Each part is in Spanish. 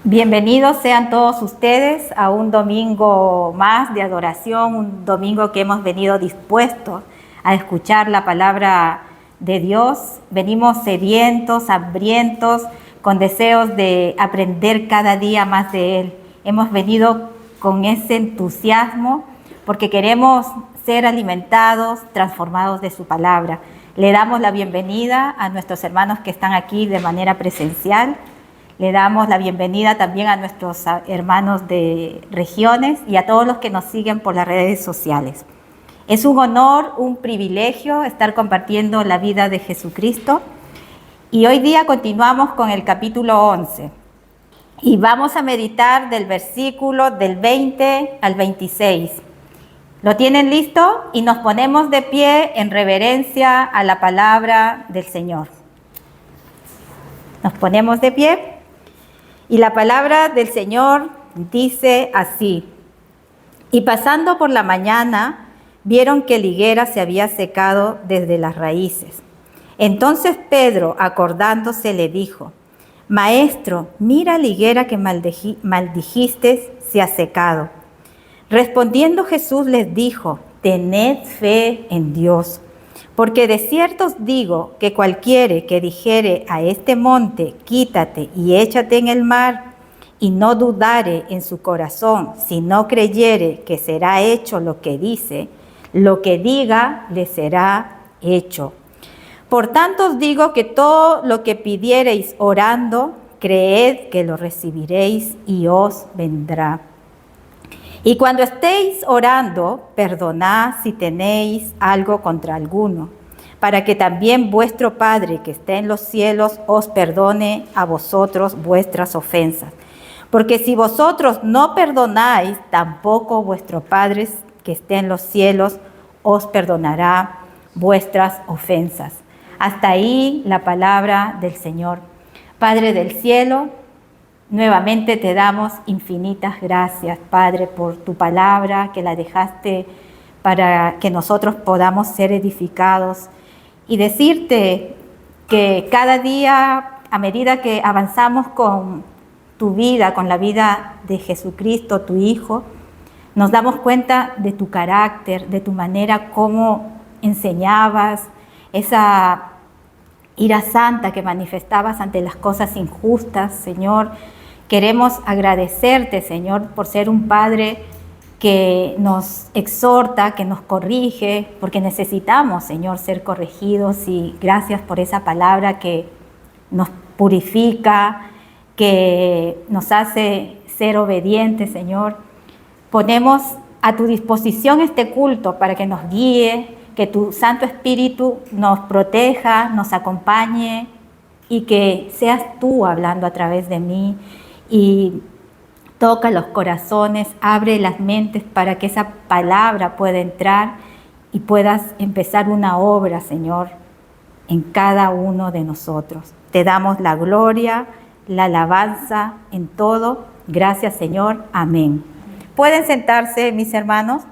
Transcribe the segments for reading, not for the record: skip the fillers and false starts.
Bienvenidos sean todos ustedes a un domingo más de adoración, un domingo que hemos venido dispuestos a escuchar la palabra de Dios. Venimos sedientos, hambrientos, con deseos de aprender cada día más de Él. Hemos venido con ese entusiasmo porque queremos ser alimentados, transformados de su palabra. Le damos la bienvenida a nuestros hermanos que están aquí de manera presencial. Le damos la bienvenida también a nuestros hermanos de regiones y a todos los que nos siguen por las redes sociales. Es un honor, un privilegio estar compartiendo la vida de Jesucristo. Y hoy día continuamos con el capítulo 11. Y vamos a meditar del versículo del 20 al 26. ¿Lo tienen listo? Y nos ponemos de pie en reverencia a la palabra del Señor. Nos ponemos de pie. Y la palabra del Señor dice así: y pasando por la mañana, vieron que la higuera se había secado desde las raíces. Entonces Pedro, acordándose, le dijo: Maestro, mira la higuera que maldijiste se ha secado. Respondiendo Jesús les dijo: tened fe en Dios. Porque de cierto os digo que cualquiera que dijere a este monte, quítate y échate en el mar, y no dudare en su corazón, sino creyere que será hecho lo que dice, lo que diga le será hecho. Por tanto os digo que todo lo que pidiereis orando, creed que lo recibiréis y os vendrá. Y cuando estéis orando, perdonad si tenéis algo contra alguno, para que también vuestro Padre que está en los cielos os perdone a vosotros vuestras ofensas. Porque si vosotros no perdonáis, tampoco vuestro Padre que está en los cielos os perdonará vuestras ofensas. Hasta ahí la palabra del Señor. Padre del cielo, nuevamente te damos infinitas gracias, Padre, por tu palabra que la dejaste para que nosotros podamos ser edificados y decirte que cada día, a medida que avanzamos con tu vida, con la vida de Jesucristo, tu Hijo, nos damos cuenta de tu carácter, de tu manera como enseñabas, esa ira santa que manifestabas ante las cosas injustas, Señor. Queremos agradecerte, Señor, por ser un Padre que nos exhorta, que nos corrige, porque necesitamos, Señor, ser corregidos, y gracias por esa palabra que nos purifica, que nos hace ser obedientes, Señor. Ponemos a tu disposición este culto para que nos guíe, que tu Santo Espíritu nos proteja, nos acompañe y que seas tú hablando a través de mí. Y toca los corazones, abre las mentes para que esa palabra pueda entrar y puedas empezar una obra, Señor, en cada uno de nosotros. Te damos la gloria, la alabanza en todo. Gracias, Señor. Amén. ¿Pueden sentarse, mis hermanos?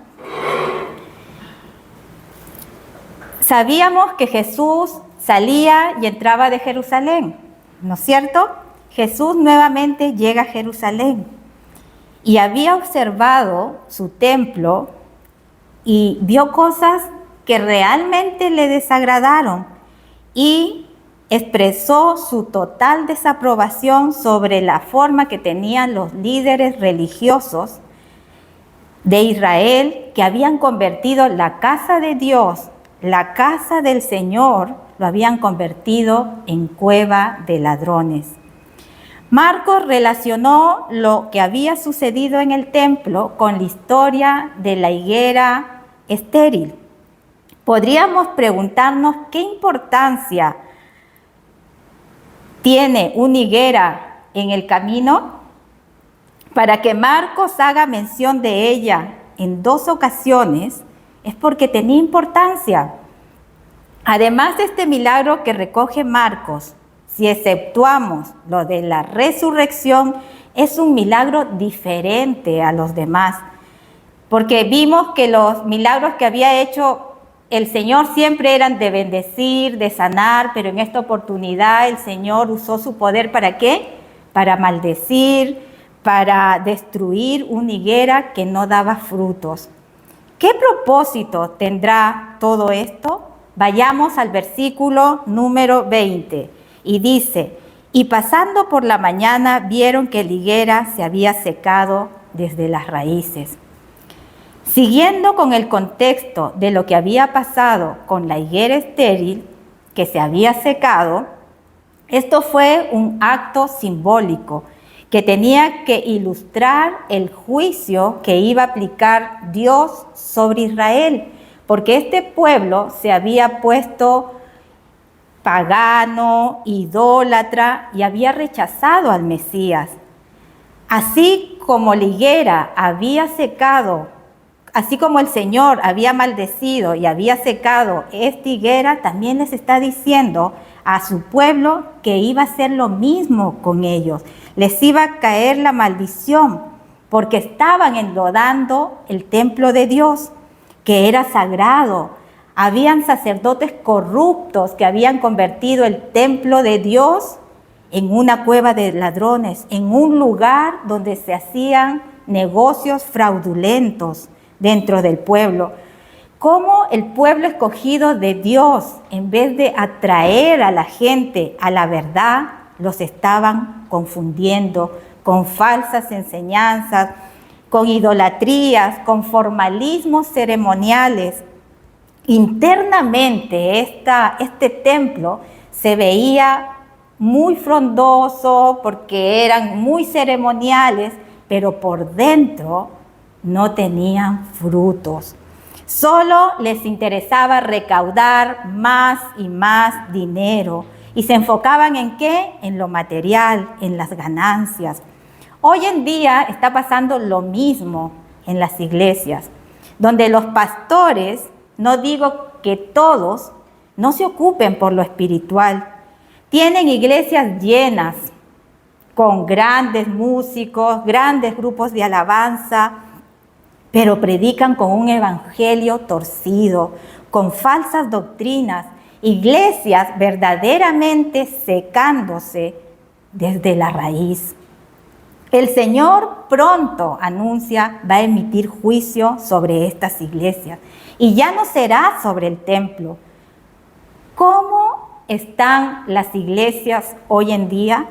Sabíamos que Jesús salía y entraba de Jerusalén, ¿no es cierto? Jesús nuevamente llega a Jerusalén y había observado su templo y vio cosas que realmente le desagradaron y expresó su total desaprobación sobre la forma que tenían los líderes religiosos de Israel, que habían convertido la casa de Dios, la casa del Señor, lo habían convertido en cueva de ladrones. Marcos relacionó lo que había sucedido en el templo con la historia de la higuera estéril. Podríamos preguntarnos qué importancia tiene una higuera en el camino. Para que Marcos haga mención de ella en 2 ocasiones es porque tenía importancia. Además de este milagro que recoge Marcos, si exceptuamos lo de la resurrección, es un milagro diferente a los demás, porque vimos que los milagros que había hecho el Señor siempre eran de bendecir, de sanar, pero en esta oportunidad el Señor usó su poder ¿para qué? para maldecir, para destruir una higuera que no daba frutos. ¿Qué propósito tendrá todo esto? Vayamos al versículo número 20 y dice: y pasando por la mañana vieron que la higuera se había secado desde las raíces. Siguiendo con el contexto de lo que había pasado con la higuera estéril que se había secado, esto fue un acto simbólico que tenía que ilustrar el juicio que iba a aplicar Dios sobre Israel, porque este pueblo se había puesto pagano, idólatra y había rechazado al Mesías. Así como la higuera había secado, así como el Señor había maldecido y había secado esta higuera, también les está diciendo a su pueblo que iba a hacer lo mismo con ellos. Les iba a caer la maldición porque estaban enlodando el templo de Dios, que era sagrado. Habían sacerdotes corruptos que habían convertido el templo de Dios en una cueva de ladrones, en un lugar donde se hacían negocios fraudulentos dentro del pueblo. Cómo el pueblo escogido de Dios, en vez de atraer a la gente a la verdad, los estaban confundiendo con falsas enseñanzas, con idolatrías, con formalismos ceremoniales. Internamente este templo se veía muy frondoso porque eran muy ceremoniales, pero por dentro no tenían frutos. Solo les interesaba recaudar más y más dinero y se enfocaban ¿en qué? En lo material, en las ganancias. Hoy en día está pasando lo mismo en las iglesias, donde los pastores, no digo que todos, no se ocupen por lo espiritual. Tienen iglesias llenas con grandes músicos, grandes grupos de alabanza, pero predican con un evangelio torcido, con falsas doctrinas, iglesias verdaderamente secándose desde la raíz. El Señor pronto anuncia, va a emitir juicio sobre estas iglesias y ya no será sobre el templo. ¿Cómo están las iglesias hoy en día?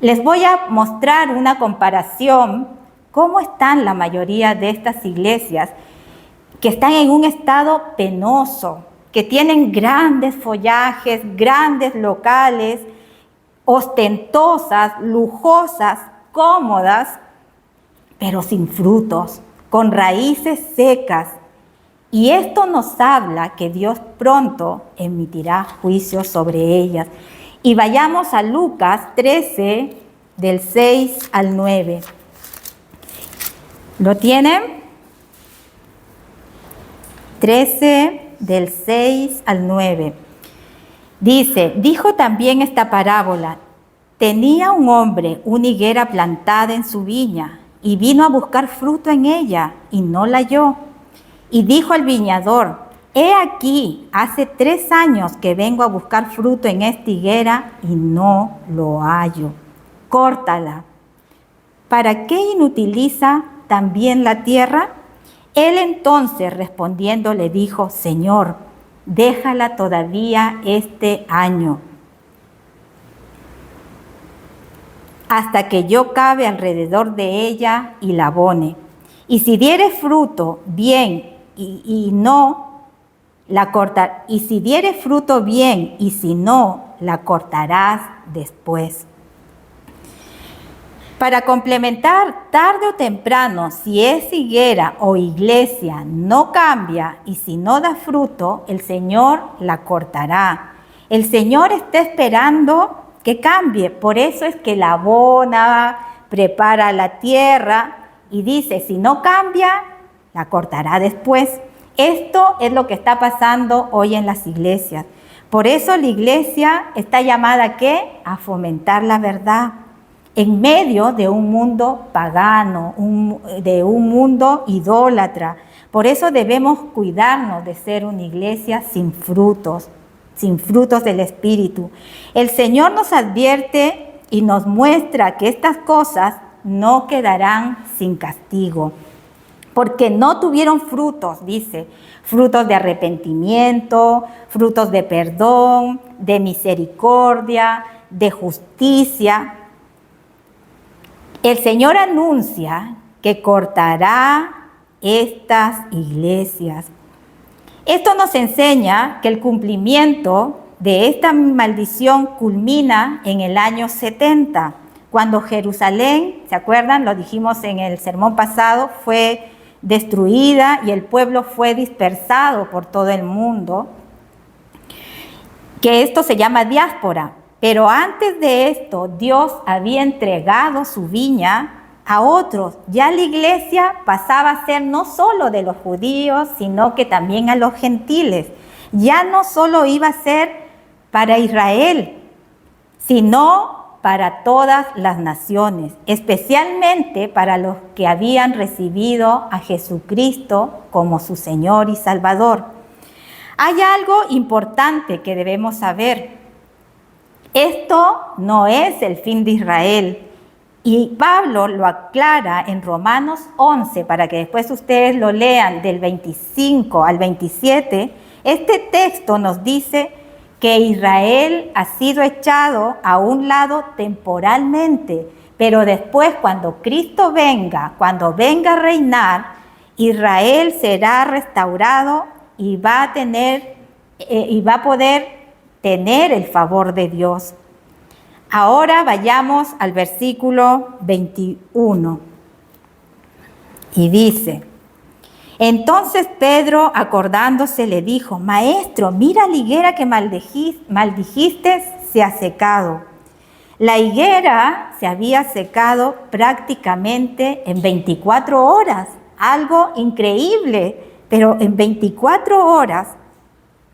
Les voy a mostrar una comparación, cómo están la mayoría de estas iglesias que están en un estado penoso, que tienen grandes follajes, grandes locales, ostentosas, lujosas, cómodas, pero sin frutos, con raíces secas. Y esto nos habla que Dios pronto emitirá juicio sobre ellas. Y vayamos a Lucas 13, del 6 al 9. ¿Lo tienen? 13, del 6 al 9. Dice, dijo también esta parábola: tenía un hombre una higuera plantada en su viña y vino a buscar fruto en ella y no la halló. Y dijo al viñador: he aquí, hace 3 años que vengo a buscar fruto en esta higuera y no lo hallo. Córtala. ¿Para qué inutiliza también la tierra? Él entonces respondiendo le dijo: Señor, déjala todavía este año, hasta que yo cabe alrededor de ella y la abone. Y si diere fruto, bien, y no, la cortarás. Y si diere fruto, bien, y si no, la cortarás después. Para complementar, tarde o temprano, si es higuera o iglesia no cambia y si no da fruto, el Señor la cortará. El Señor está esperando que cambie, por eso es que la abona, prepara la tierra y dice, si no cambia, la cortará después. Esto es lo que está pasando hoy en las iglesias. Por eso la iglesia está llamada ¿a qué? A fomentar la verdad en medio de un mundo pagano, de un mundo idólatra. Por eso debemos cuidarnos de ser una iglesia sin frutos del Espíritu. El Señor nos advierte y nos muestra que estas cosas no quedarán sin castigo, porque no tuvieron frutos, dice, frutos de arrepentimiento, frutos de perdón, de misericordia, de justicia. El Señor anuncia que cortará estas iglesias. Esto nos enseña que el cumplimiento de esta maldición culmina en el año 70, cuando Jerusalén, ¿se acuerdan? Lo dijimos en el sermón pasado, fue destruida y el pueblo fue dispersado por todo el mundo, que esto se llama diáspora. Pero antes de esto, Dios había entregado su viña a otros. Ya la iglesia pasaba a ser no solo de los judíos, sino que también a los gentiles. Ya no solo iba a ser para Israel, sino para todas las naciones, especialmente para los que habían recibido a Jesucristo como su Señor y Salvador. Hay algo importante que debemos saber. Esto no es el fin de Israel. Y Pablo lo aclara en Romanos 11, para que después ustedes lo lean del 25 al 27. Este texto nos dice que Israel ha sido echado a un lado temporalmente, pero después cuando Cristo venga, cuando venga a reinar, Israel será restaurado y va a poder tener el favor de Dios. Ahora vayamos al versículo 21. Y dice: entonces Pedro, acordándose, le dijo: Maestro, mira la higuera que maldijiste se ha secado. La higuera se había secado prácticamente en 24 horas, algo increíble, pero en 24 horas.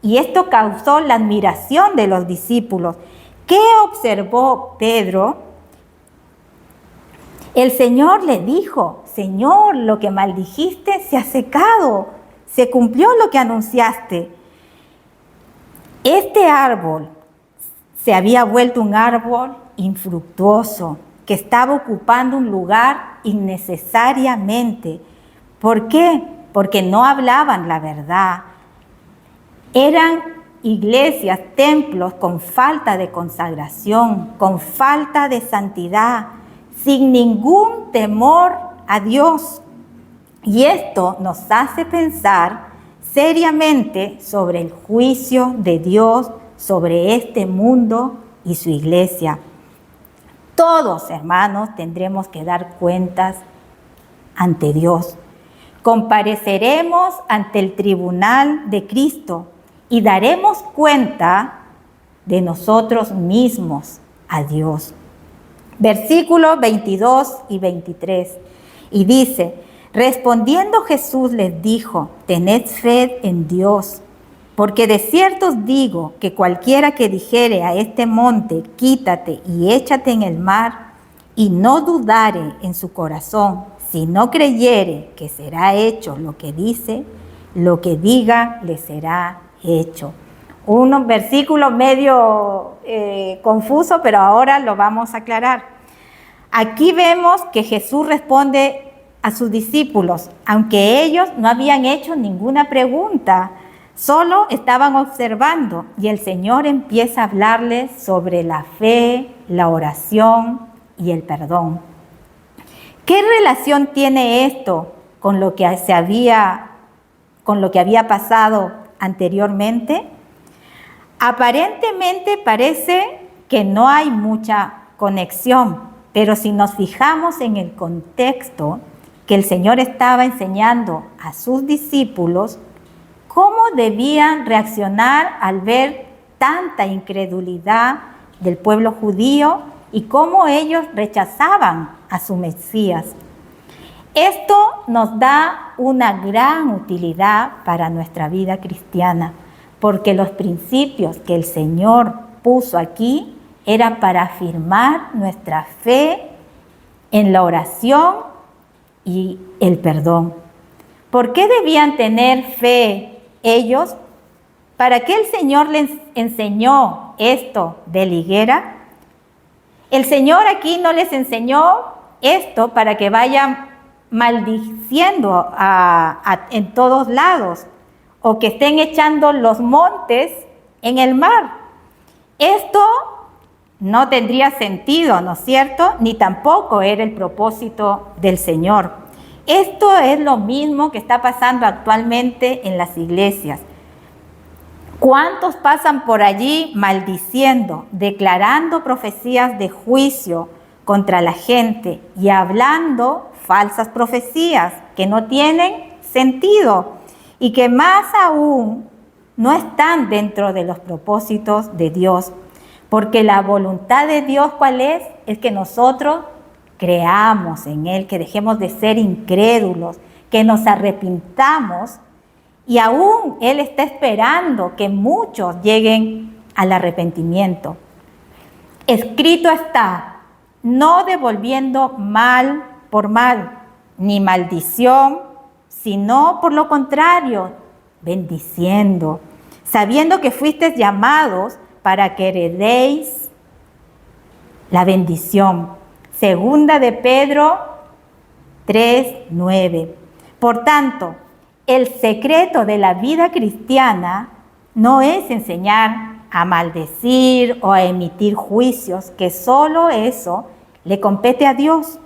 Y esto causó la admiración de los discípulos. ¿Qué observó Pedro? El Señor le dijo: Señor, lo que maldijiste se ha secado, se cumplió lo que anunciaste. Este árbol se había vuelto un árbol infructuoso, que estaba ocupando un lugar innecesariamente. ¿Por qué? Porque no hablaban la verdad. Eran iglesias, templos con falta de consagración, con falta de santidad, sin ningún temor a Dios. Y esto nos hace pensar seriamente sobre el juicio de Dios sobre este mundo y su iglesia. Todos, hermanos, tendremos que dar cuentas ante Dios. Compareceremos ante el tribunal de Cristo y daremos cuenta de nosotros mismos a Dios. Versículos 22 y 23. Y dice: respondiendo Jesús les dijo: tened fe en Dios, porque de cierto os digo que cualquiera que dijere a este monte: quítate y échate en el mar, y no dudare en su corazón, si no creyere que será hecho lo que dice, lo que diga le será hecho. Un versículo medio confuso, pero ahora lo vamos a aclarar. Aquí vemos que Jesús responde a sus discípulos, aunque ellos no habían hecho ninguna pregunta, solo estaban observando, y el Señor empieza a hablarles sobre la fe, la oración y el perdón. ¿Qué relación tiene esto con lo que había pasado anteriormente? Aparentemente parece que no hay mucha conexión, pero si nos fijamos en el contexto que el Señor estaba enseñando a sus discípulos, cómo debían reaccionar al ver tanta incredulidad del pueblo judío y cómo ellos rechazaban a su Mesías. Esto nos da una gran utilidad para nuestra vida cristiana, porque los principios que el Señor puso aquí eran para afirmar nuestra fe en la oración y el perdón. ¿Por qué debían tener fe ellos? ¿Para qué el Señor les enseñó esto de la higuera? El Señor aquí no les enseñó esto para que vayan maldiciendo en todos lados o que estén echando los montes en el mar. Esto no tendría sentido, ¿no es cierto? Ni tampoco era el propósito del Señor. Esto es lo mismo que está pasando actualmente en las iglesias. ¿Cuántos pasan por allí maldiciendo, declarando profecías de juicio contra la gente y hablando falsas profecías que no tienen sentido y que más aún no están dentro de los propósitos de Dios? Porque la voluntad de Dios, ¿cuál es? Es que nosotros creamos en Él, que dejemos de ser incrédulos, que nos arrepintamos. Y aún Él está esperando que muchos lleguen al arrepentimiento. Escrito está, no devolviendo mal por mal, ni maldición, sino por lo contrario, bendiciendo, sabiendo que fuisteis llamados para que heredéis la bendición. Segunda de Pedro 3:9. Por tanto, el secreto de la vida cristiana no es enseñar a maldecir o a emitir juicios, que solo eso le compete a Dios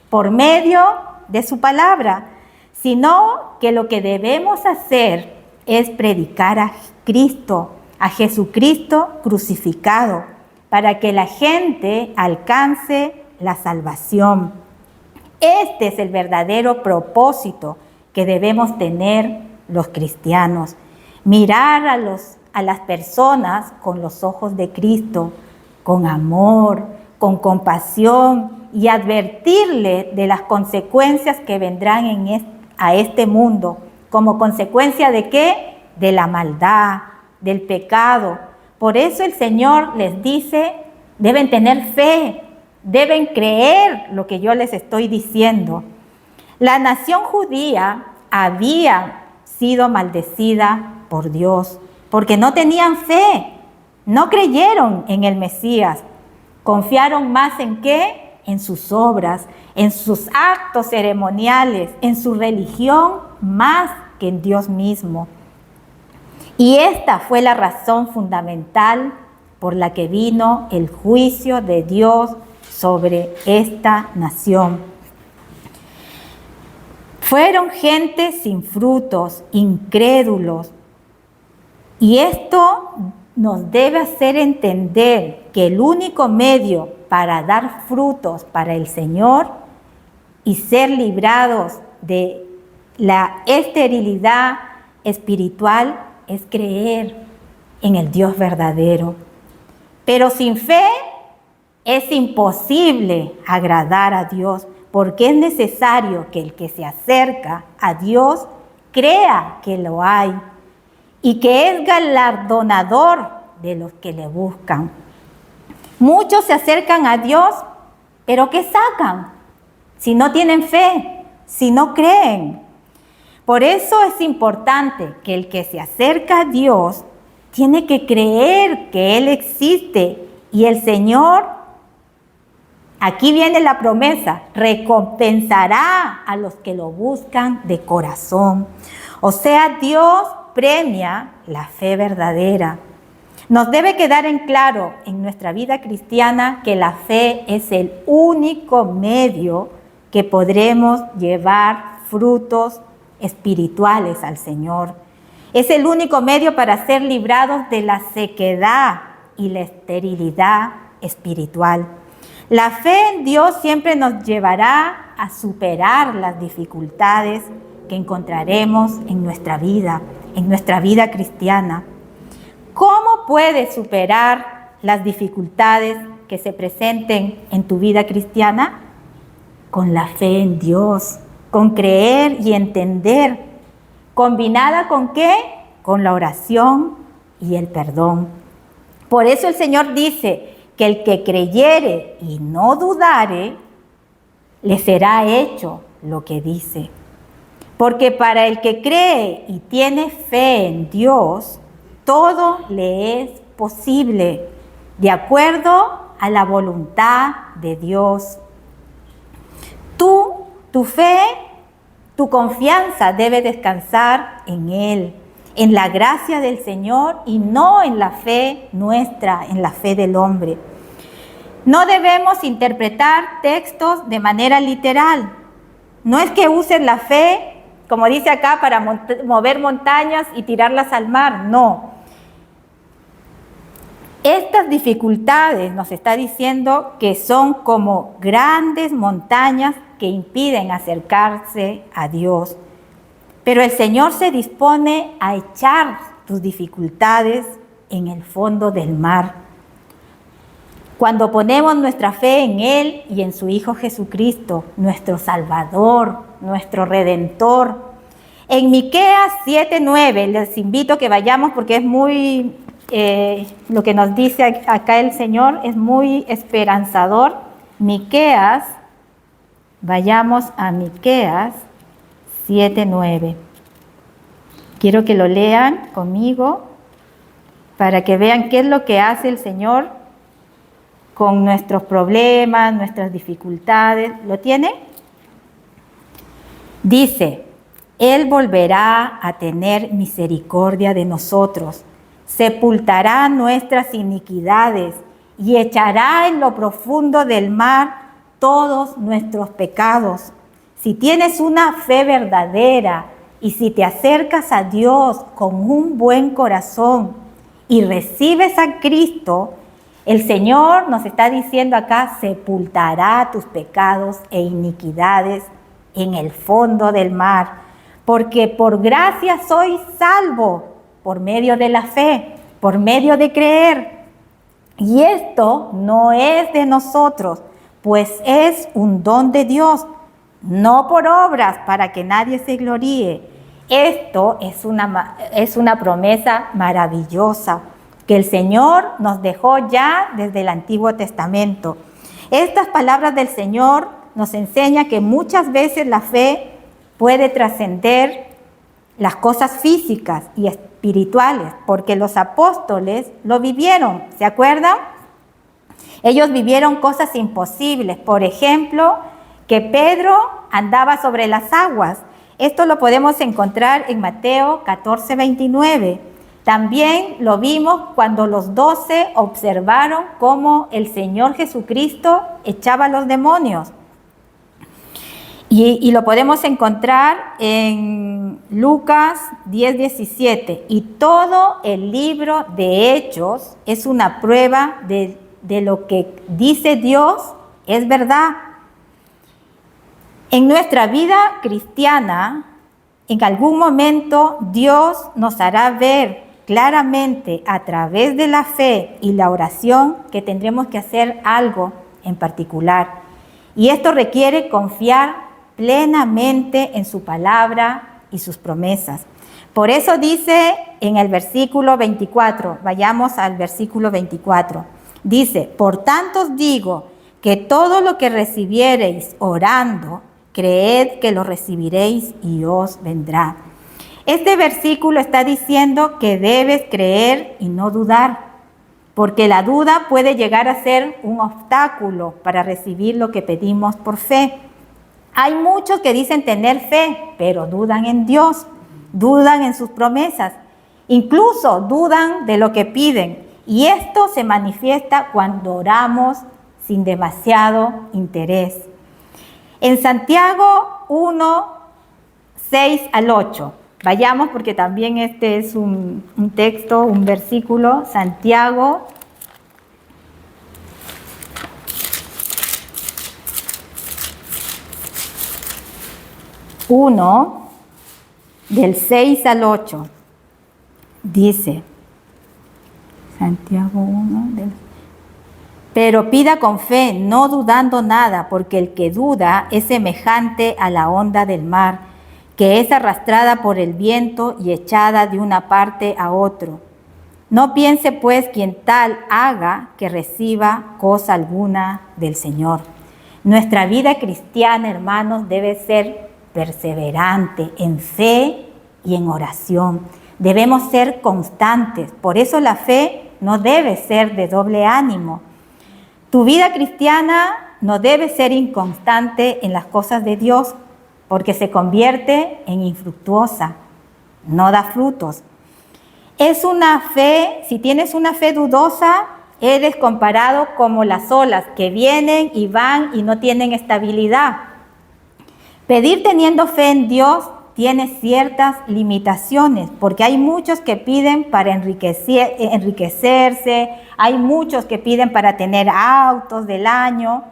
por medio de su palabra, sino que lo que debemos hacer es predicar a Cristo, a Jesucristo crucificado, para que la gente alcance la salvación. Este es el verdadero propósito que debemos tener los cristianos. Mirar a las personas con los ojos de Cristo, con amor, con compasión y advertirle de las consecuencias que vendrán a este mundo. ¿Como consecuencia de qué? De la maldad, del pecado. Por eso el Señor les dice, deben tener fe, deben creer lo que yo les estoy diciendo. La nación judía había sido maldecida por Dios porque no tenían fe, no creyeron en el Mesías, confiaron más en ¿qué? En sus obras, en sus actos ceremoniales, en su religión más que en Dios mismo. Y esta fue la razón fundamental por la que vino el juicio de Dios sobre esta nación. Fueron gente sin frutos, incrédulos. Y esto nos debe hacer entender que el único medio para dar frutos para el Señor y ser librados de la esterilidad espiritual es creer en el Dios verdadero. Pero sin fe es imposible agradar a Dios, porque es necesario que el que se acerca a Dios crea que lo hay y que es galardonador de los que le buscan. Muchos se acercan a Dios, pero ¿qué sacan? Si no tienen fe, si no creen. Por eso es importante que el que se acerca a Dios tiene que creer que Él existe y el Señor, aquí viene la promesa, recompensará a los que lo buscan de corazón. O sea, Dios premia la fe verdadera. Nos debe quedar en claro en nuestra vida cristiana que la fe es el único medio que podremos llevar frutos espirituales al Señor. Es el único medio para ser librados de la sequedad y la esterilidad espiritual. La fe en Dios siempre nos llevará a superar las dificultades que encontraremos en nuestra vida cristiana. ¿Cómo puedes superar las dificultades que se presenten en tu vida cristiana? Con la fe en Dios, con creer y entender. ¿Combinada con qué? Con la oración y el perdón. Por eso el Señor dice que el que creyere y no dudare, le será hecho lo que dice. Porque para el que cree y tiene fe en Dios, todo le es posible, de acuerdo a la voluntad de Dios. Tu fe, tu confianza debe descansar en Él, en la gracia del Señor y no en la fe nuestra, en la fe del hombre. No debemos interpretar textos de manera literal. No es que uses la fe, como dice acá, para mover montañas y tirarlas al mar, no. Estas dificultades nos está diciendo que son como grandes montañas que impiden acercarse a Dios. Pero el Señor se dispone a echar tus dificultades en el fondo del mar. Cuando ponemos nuestra fe en Él y en su Hijo Jesucristo, nuestro Salvador, nuestro Redentor. En Miqueas 7:9, les invito a que vayamos porque es muy, lo que nos dice acá el Señor es muy esperanzador. Miqueas, vayamos a Miqueas 7:9. Quiero que lo lean conmigo para que vean qué es lo que hace el Señor con nuestros problemas, nuestras dificultades. ¿Lo tiene? Dice, Él volverá a tener misericordia de nosotros, sepultará nuestras iniquidades y echará en lo profundo del mar todos nuestros pecados. Si tienes una fe verdadera y si te acercas a Dios con un buen corazón y recibes a Cristo, el Señor nos está diciendo acá, sepultará tus pecados e iniquidades en el fondo del mar, porque por gracia sois salvo por medio de la fe, por medio de creer. Y esto no es de nosotros, pues es un don de Dios, no por obras para que nadie se gloríe. Esto es una promesa maravillosa que el Señor nos dejó ya desde el Antiguo Testamento. Estas palabras del Señor nos enseñan que muchas veces la fe puede trascender las cosas físicas y espirituales, porque los apóstoles lo vivieron, ¿se acuerdan? Ellos vivieron cosas imposibles, por ejemplo, que Pedro andaba sobre las aguas. Esto lo podemos encontrar en Mateo 14:29. También lo vimos cuando los 12 observaron cómo el Señor Jesucristo echaba a los demonios. Y lo podemos encontrar en Lucas 10:17. Y todo el libro de Hechos es una prueba de lo que dice Dios es verdad. En nuestra vida cristiana, en algún momento Dios nos hará ver claramente a través de la fe y la oración que tendremos que hacer algo en particular. Y esto requiere confiar plenamente en su palabra y sus promesas. Por eso dice en el versículo 24, vayamos al versículo 24, dice, por tanto os digo que todo lo que recibiereis orando, creed que lo recibiréis y os vendrá. Este versículo está diciendo que debes creer y no dudar, porque la duda puede llegar a ser un obstáculo para recibir lo que pedimos por fe. Hay muchos que dicen tener fe, pero dudan en Dios, dudan en sus promesas, incluso dudan de lo que piden. Y esto se manifiesta cuando oramos sin demasiado interés. En Santiago 1:6-8, vayamos porque también este es un texto, un versículo, Santiago 1, del 6 al 8, dice, Santiago 1, pero pida con fe, no dudando nada, porque el que duda es semejante a la onda del mar, que es arrastrada por el viento y echada de una parte a otro. No piense pues quien tal haga que reciba cosa alguna del Señor. Nuestra vida cristiana, hermanos, debe ser perseverante en fe y en oración. Debemos ser constantes. Por eso la fe no debe ser de doble ánimo. Tu vida cristiana no debe ser inconstante en las cosas de Dios, porque se convierte en infructuosa, no da frutos. Es una fe, si tienes una fe dudosa, eres comparado como las olas que vienen y van y no tienen estabilidad. Pedir teniendo fe en Dios tiene ciertas limitaciones, porque hay muchos que piden para enriquecerse, hay muchos que piden para tener autos del año,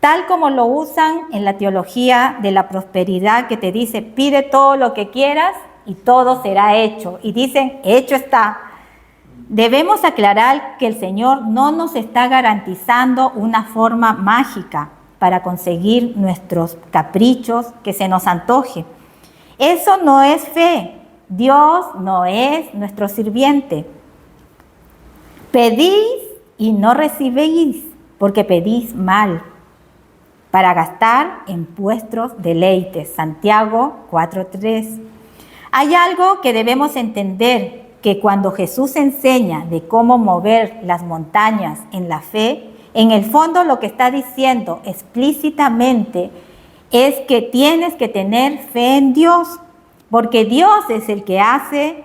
tal como lo usan en la teología de la prosperidad, que te dice, pide todo lo que quieras y todo será hecho. Y dicen, hecho está. Debemos aclarar que el Señor no nos está garantizando una forma mágica para conseguir nuestros caprichos que se nos antoje. Eso no es fe. Dios no es nuestro sirviente. Pedís y no recibís, porque pedís mal, para gastar en vuestros deleites. Santiago 4:3. Hay algo que debemos entender, que cuando Jesús enseña de cómo mover las montañas en la fe, en el fondo lo que está diciendo explícitamente es que tienes que tener fe en Dios, porque Dios es el que hace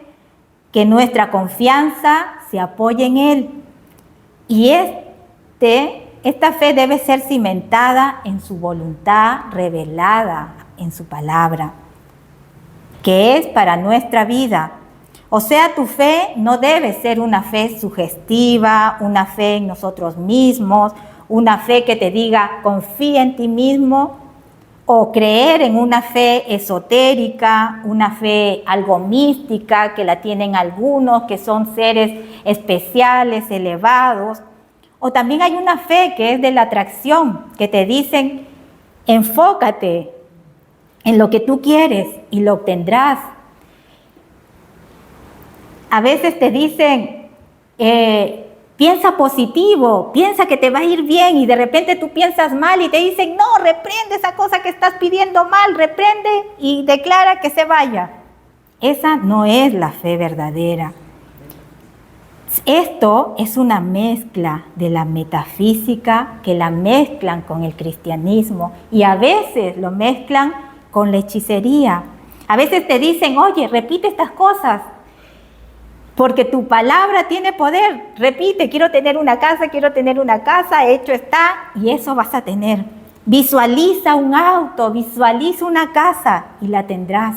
que nuestra confianza se apoye en Él. Y esta fe debe ser cimentada en su voluntad revelada en su palabra, que es para nuestra vida. O sea, tu fe no debe ser una fe sugestiva, una fe en nosotros mismos, una fe que te diga confía en ti mismo, o creer en una fe esotérica, una fe algo mística que la tienen algunos, que son seres especiales, elevados. O también hay una fe que es de la atracción, que te dicen enfócate en lo que tú quieres y lo obtendrás. A veces te dicen, piensa positivo, piensa que te va a ir bien, y de repente tú piensas mal y te dicen, no, reprende esa cosa que estás pidiendo mal, reprende y declara que se vaya. Esa no es la fe verdadera. Esto es una mezcla de la metafísica, que la mezclan con el cristianismo, y a veces lo mezclan con la hechicería. A veces te dicen, oye, repite estas cosas, porque tu palabra tiene poder. Repite, quiero tener una casa, hecho está, y eso vas a tener. Visualiza un auto, visualiza una casa y la tendrás.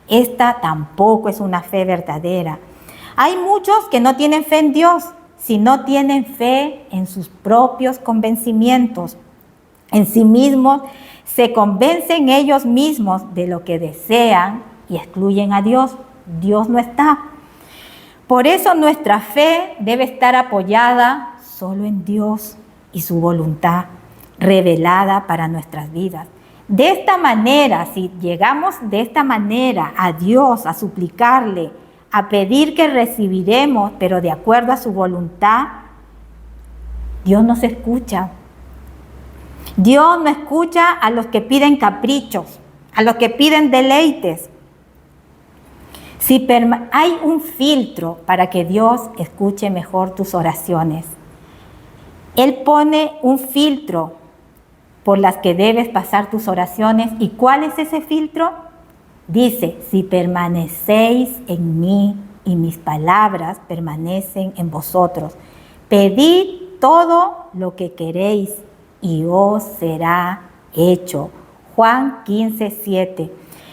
Esta tampoco es una fe verdadera. Hay muchos que no tienen fe en Dios, sino tienen fe en sus propios convencimientos. En sí mismos, se convencen ellos mismos de lo que desean y excluyen a Dios. Dios no está. Por eso nuestra fe debe estar apoyada solo en Dios y su voluntad revelada para nuestras vidas. De esta manera, si llegamos de esta manera a Dios, a suplicarle, a pedir que recibiremos, pero de acuerdo a su voluntad, Dios nos escucha. Dios no escucha a los que piden caprichos, a los que piden deleites. Hay un filtro para que Dios escuche mejor tus oraciones. Él pone un filtro por las que debes pasar tus oraciones. ¿Y cuál es ese filtro? Dice, si permanecéis en mí y mis palabras permanecen en vosotros, pedid todo lo que queréis y os será hecho. Juan 15:7.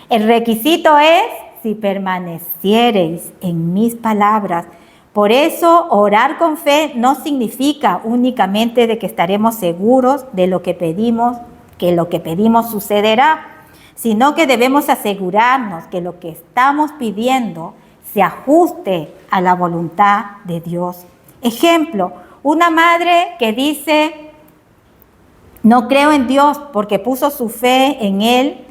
El requisito es si permaneciereis en mis palabras. Por eso orar con fe no significa únicamente de que estaremos seguros de lo que pedimos, que lo que pedimos sucederá, sino que debemos asegurarnos que lo que estamos pidiendo se ajuste a la voluntad de Dios. Ejemplo, una madre que dice, no creo en Dios porque puso su fe en Él,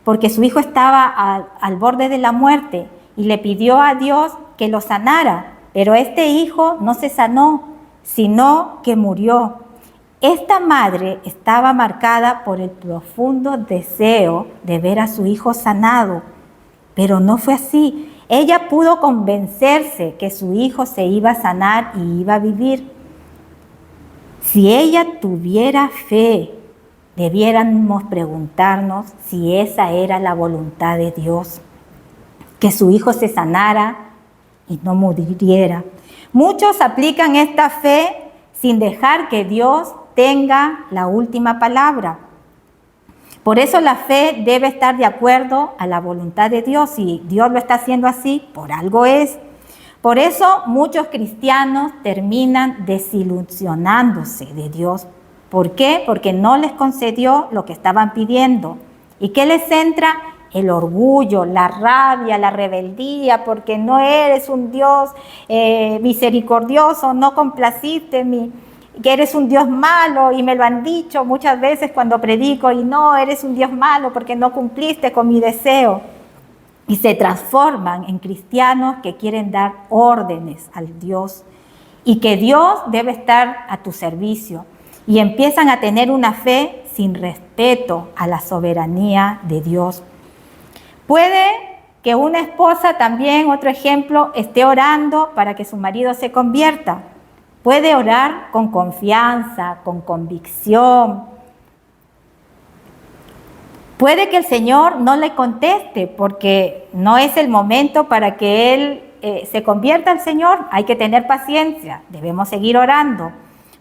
porque su hijo estaba al borde de la muerte y le pidió a Dios que lo sanara, pero este hijo no se sanó, sino que murió. Esta madre estaba marcada por el profundo deseo de ver a su hijo sanado, pero no fue así. Ella pudo convencerse que su hijo se iba a sanar y iba a vivir. Si ella tuviera fe, debiéramos preguntarnos si esa era la voluntad de Dios, que su hijo se sanara y no muriera. Muchos aplican esta fe sin dejar que Dios tenga la última palabra. Por eso la fe debe estar de acuerdo a la voluntad de Dios. Si Dios lo está haciendo así, por algo es. Por eso muchos cristianos terminan desilusionándose de Dios. ¿Por qué? Porque no les concedió lo que estaban pidiendo. ¿Y qué les entra? El orgullo, la rabia, la rebeldía, porque no eres un Dios misericordioso, no complaciste que eres un Dios malo, y me lo han dicho muchas veces cuando predico, y no, eres un Dios malo porque no cumpliste con mi deseo. Y se transforman en cristianos que quieren dar órdenes al Dios y que Dios debe estar a tu servicio. Y empiezan a tener una fe sin respeto a la soberanía de Dios. Puede que una esposa también, otro ejemplo, esté orando para que su marido se convierta. Puede orar con confianza, con convicción. Puede que el Señor no le conteste porque no es el momento para que él se convierta al Señor. Hay que tener paciencia, debemos seguir orando.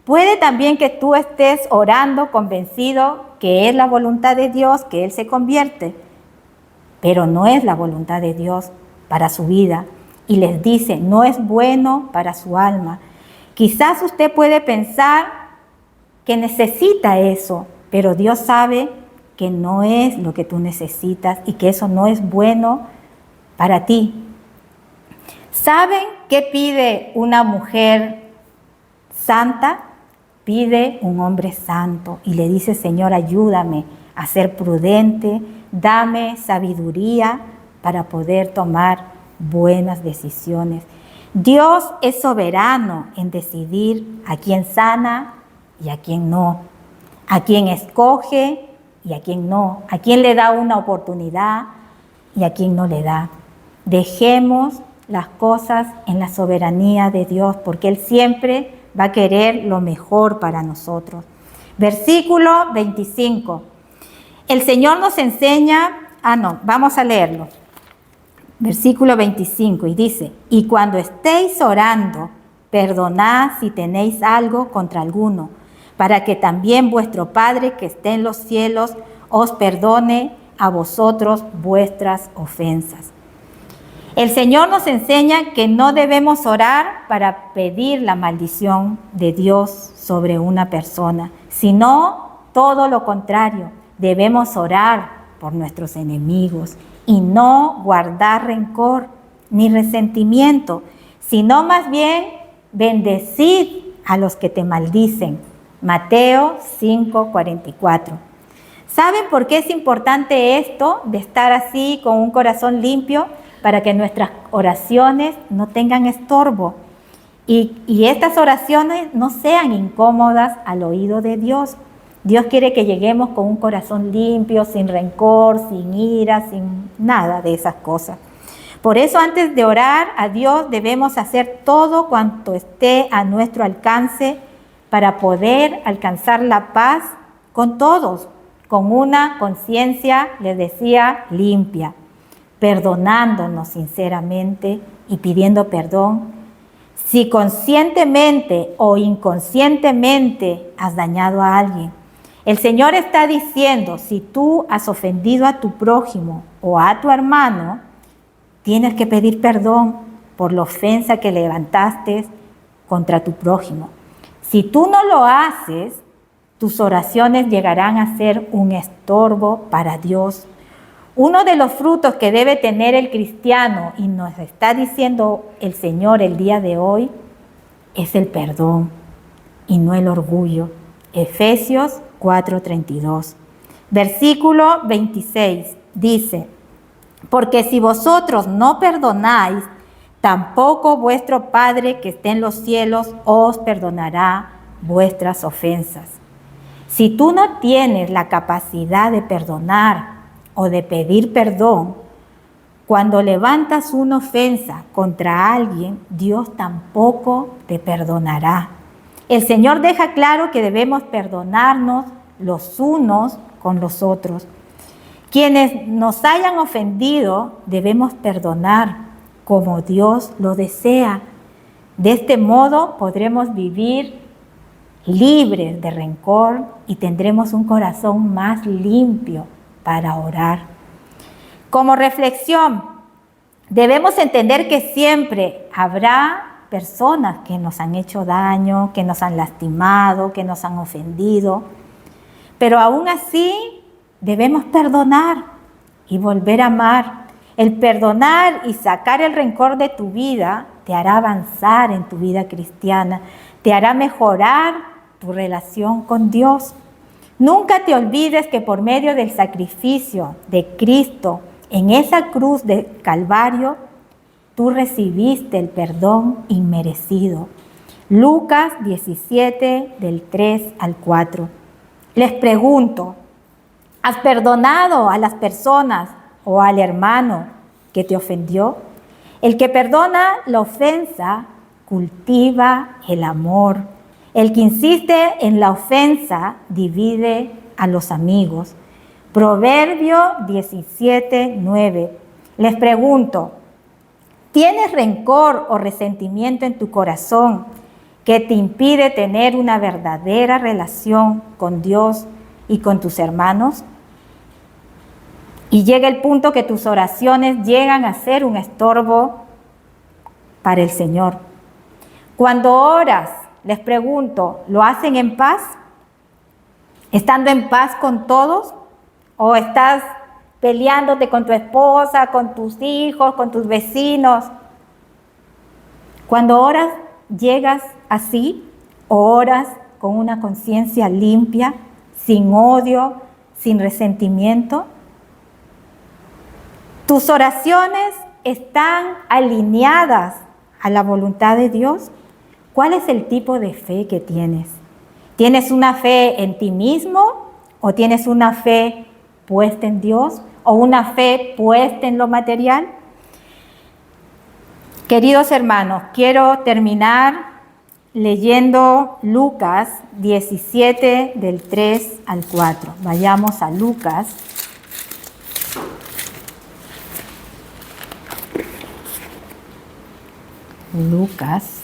Puede también que tú estés orando convencido que es la voluntad de Dios que él se convierte, pero no es la voluntad de Dios para su vida. Y les dice, no es bueno para su alma. Quizás usted puede pensar que necesita eso, pero Dios sabe que no es lo que tú necesitas y que eso no es bueno para ti. ¿Saben qué pide una mujer santa? Pide un hombre santo y le dice, Señor, ayúdame a ser prudente, dame sabiduría para poder tomar buenas decisiones. Dios es soberano en decidir a quién sana y a quién no, a quién escoge y a quién no, a quién le da una oportunidad y a quién no le da. Dejemos las cosas en la soberanía de Dios, porque Él siempre va a querer lo mejor para nosotros. Versículo 25. El Señor nos enseña, vamos a leerlo. Versículo 25 y dice, y cuando estéis orando, perdonad si tenéis algo contra alguno, para que también vuestro Padre que esté en los cielos os perdone a vosotros vuestras ofensas. El Señor nos enseña que no debemos orar para pedir la maldición de Dios sobre una persona, sino todo lo contrario. Debemos orar por nuestros enemigos y no guardar rencor ni resentimiento, sino más bien bendecid a los que te maldicen. Mateo 5:44. ¿Saben por qué es importante esto de estar así con un corazón limpio? Para que nuestras oraciones no tengan estorbo y estas oraciones no sean incómodas al oído de Dios. Dios quiere que lleguemos con un corazón limpio, sin rencor, sin ira, sin nada de esas cosas. Por eso antes de orar a Dios debemos hacer todo cuanto esté a nuestro alcance para poder alcanzar la paz con todos, con una conciencia, les decía, limpia, perdonándonos sinceramente y pidiendo perdón. Si conscientemente o inconscientemente has dañado a alguien, el Señor está diciendo, si tú has ofendido a tu prójimo o a tu hermano, tienes que pedir perdón por la ofensa que levantaste contra tu prójimo. Si tú no lo haces, tus oraciones llegarán a ser un estorbo para Dios. Uno de los frutos que debe tener el cristiano, y nos está diciendo el Señor el día de hoy, es el perdón y no el orgullo. Efesios 4:32. Versículo 26 dice, porque si vosotros no perdonáis, tampoco vuestro Padre que esté en los cielos os perdonará vuestras ofensas. Si tú no tienes la capacidad de perdonar o de pedir perdón, cuando levantas una ofensa contra alguien, Dios tampoco te perdonará. El Señor deja claro que debemos perdonarnos los unos con los otros. Quienes nos hayan ofendido debemos perdonar como Dios lo desea. De este modo podremos vivir libres de rencor y tendremos un corazón más limpio para orar. Como reflexión, debemos entender que siempre habrá personas que nos han hecho daño, que nos han lastimado, que nos han ofendido, pero aún así debemos perdonar y volver a amar. El perdonar y sacar el rencor de tu vida te hará avanzar en tu vida cristiana, te hará mejorar tu relación con Dios. Nunca te olvides que por medio del sacrificio de Cristo en esa cruz de Calvario, tú recibiste el perdón inmerecido. Lucas 17, del 3 al 4. Les pregunto, ¿has perdonado a las personas o al hermano que te ofendió? El que perdona la ofensa cultiva el amor. El que insiste en la ofensa divide a los amigos. Proverbio 17, 9. Les pregunto, ¿tienes rencor o resentimiento en tu corazón que te impide tener una verdadera relación con Dios y con tus hermanos? Y llega el punto que tus oraciones llegan a ser un estorbo para el Señor. Cuando oras, les pregunto, ¿lo hacen en paz? ¿Estando en paz con todos? ¿O estás peleándote con tu esposa, con tus hijos, con tus vecinos? Cuando oras, ¿llegas así? ¿O oras con una conciencia limpia, sin odio, sin resentimiento? ¿Tus oraciones están alineadas a la voluntad de Dios? ¿Cuál es el tipo de fe que tienes? ¿Tienes una fe en ti mismo o tienes una fe puesta en Dios o una fe puesta en lo material? Queridos hermanos, quiero terminar leyendo Lucas 17 del 3 al 4. Vayamos a Lucas. Lucas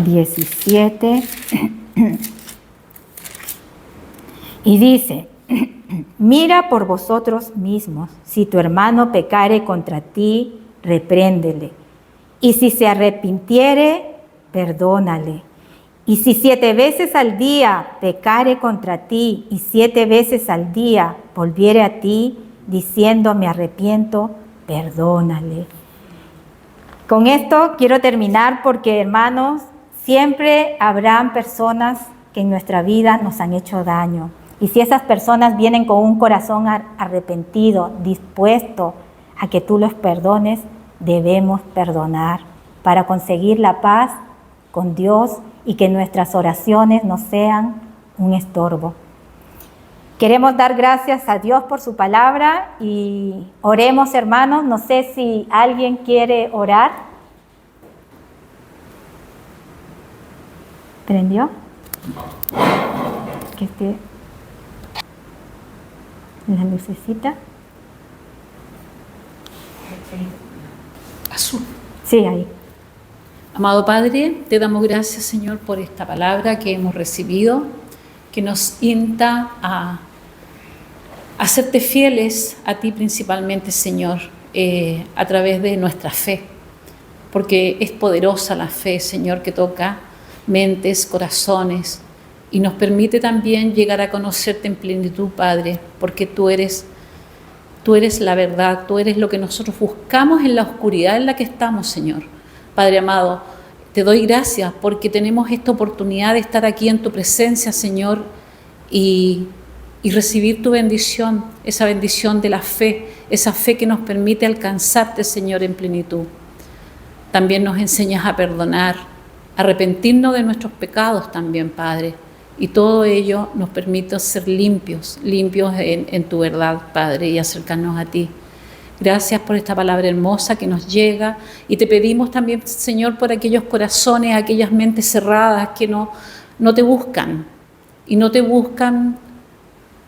17 y dice: mira por vosotros mismos, si tu hermano pecare contra ti, repréndele, y si se arrepintiere, perdónale. Y si 7 veces al día pecare contra ti, y 7 veces al día volviere a ti, diciendo me arrepiento, perdónale. Con esto quiero terminar porque, hermanos, siempre habrán personas que en nuestra vida nos han hecho daño. Y si esas personas vienen con un corazón arrepentido, dispuesto a que tú los perdones, debemos perdonar para conseguir la paz con Dios y que nuestras oraciones no sean un estorbo. Queremos dar gracias a Dios por su palabra y oremos, hermanos. No sé si alguien quiere orar. ¿Prendió? Que esté la lucecita. Azul. Sí, ahí. Amado Padre, te damos gracias, Señor, por esta palabra que hemos recibido, que nos insta a hacerte fieles a ti principalmente, Señor, a través de nuestra fe, porque es poderosa la fe, Señor, que toca mentes, corazones, y nos permite también llegar a conocerte en plenitud, Padre, porque tú eres la verdad, tú eres lo que nosotros buscamos en la oscuridad en la que estamos, Señor. Padre amado, te doy gracias porque tenemos esta oportunidad de estar aquí en tu presencia, Señor, y recibir tu bendición, esa bendición de la fe, esa fe que nos permite alcanzarte, Señor, en plenitud. También nos enseñas a perdonar, a arrepentirnos de nuestros pecados también, Padre, y todo ello nos permite ser limpios en tu verdad, Padre, y acercarnos a ti. Gracias por esta palabra hermosa que nos llega y te pedimos también, Señor, por aquellos corazones, aquellas mentes cerradas que no te buscan y no te buscan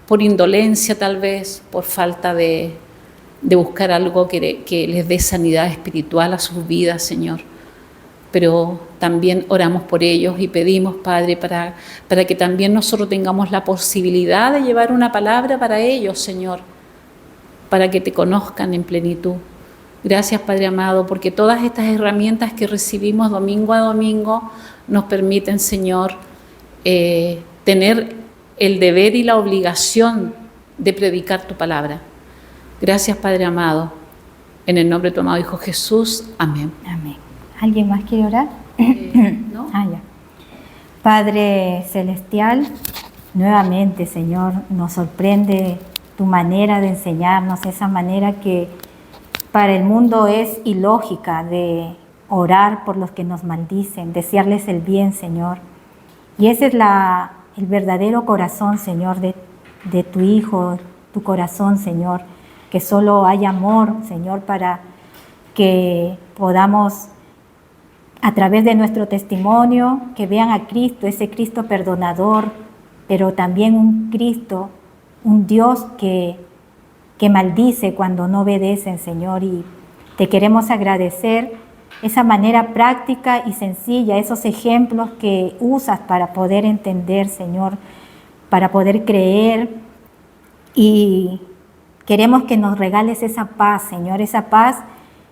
por indolencia tal vez, por falta de buscar algo que les dé sanidad espiritual a sus vidas, Señor. Pero también oramos por ellos y pedimos, Padre, para que también nosotros tengamos la posibilidad de llevar una palabra para ellos, Señor, para que te conozcan en plenitud. Gracias, Padre amado, porque todas estas herramientas que recibimos domingo a domingo nos permiten, Señor, tener el deber y la obligación de predicar tu palabra. Gracias, Padre amado. En el nombre de tu amado Hijo Jesús. Amén. Amén. ¿Alguien más quiere orar? ¿No? Ya. Padre Celestial, nuevamente, Señor, nos sorprende tu manera de enseñarnos, esa manera que para el mundo es ilógica de orar por los que nos maldicen, desearles el bien, Señor. Y ese es el verdadero corazón, Señor, de tu Hijo, tu corazón, Señor, que solo hay amor, Señor, para que podamos, a través de nuestro testimonio, que vean a Cristo, ese Cristo perdonador, pero también un Cristo, un Dios que maldice cuando no obedecen, Señor. Y te queremos agradecer esa manera práctica y sencilla, esos ejemplos que usas para poder entender, Señor, para poder creer. Y queremos que nos regales esa paz, Señor, esa paz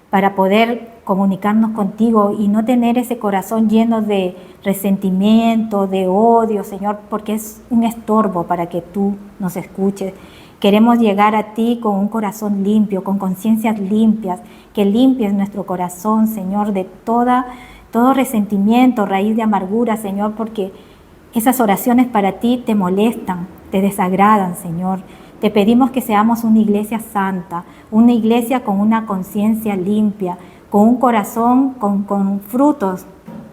para poder comunicarnos contigo y no tener ese corazón lleno de resentimiento, de odio, Señor, porque es un estorbo para que tú nos escuches. Queremos llegar a ti con un corazón limpio, con conciencias limpias, que limpies nuestro corazón, Señor, de todo resentimiento, raíz de amargura, Señor, porque esas oraciones para ti te molestan, te desagradan, Señor. Te pedimos que seamos una iglesia santa, una iglesia con una conciencia limpia, con un corazón con frutos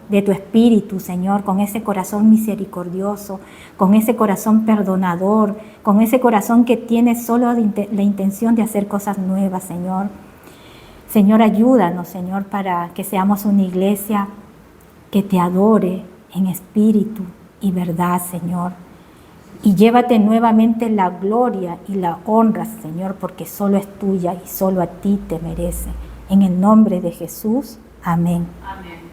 de tu espíritu, Señor, con ese corazón misericordioso, con ese corazón perdonador, con ese corazón que tiene solo la intención de hacer cosas nuevas, Señor. Señor, ayúdanos, Señor, para que seamos una iglesia que te adore en espíritu y verdad, Señor. Y llévate nuevamente la gloria y la honra, Señor, porque solo es tuya y solo a ti te merece. En el nombre de Jesús, amén. Amén.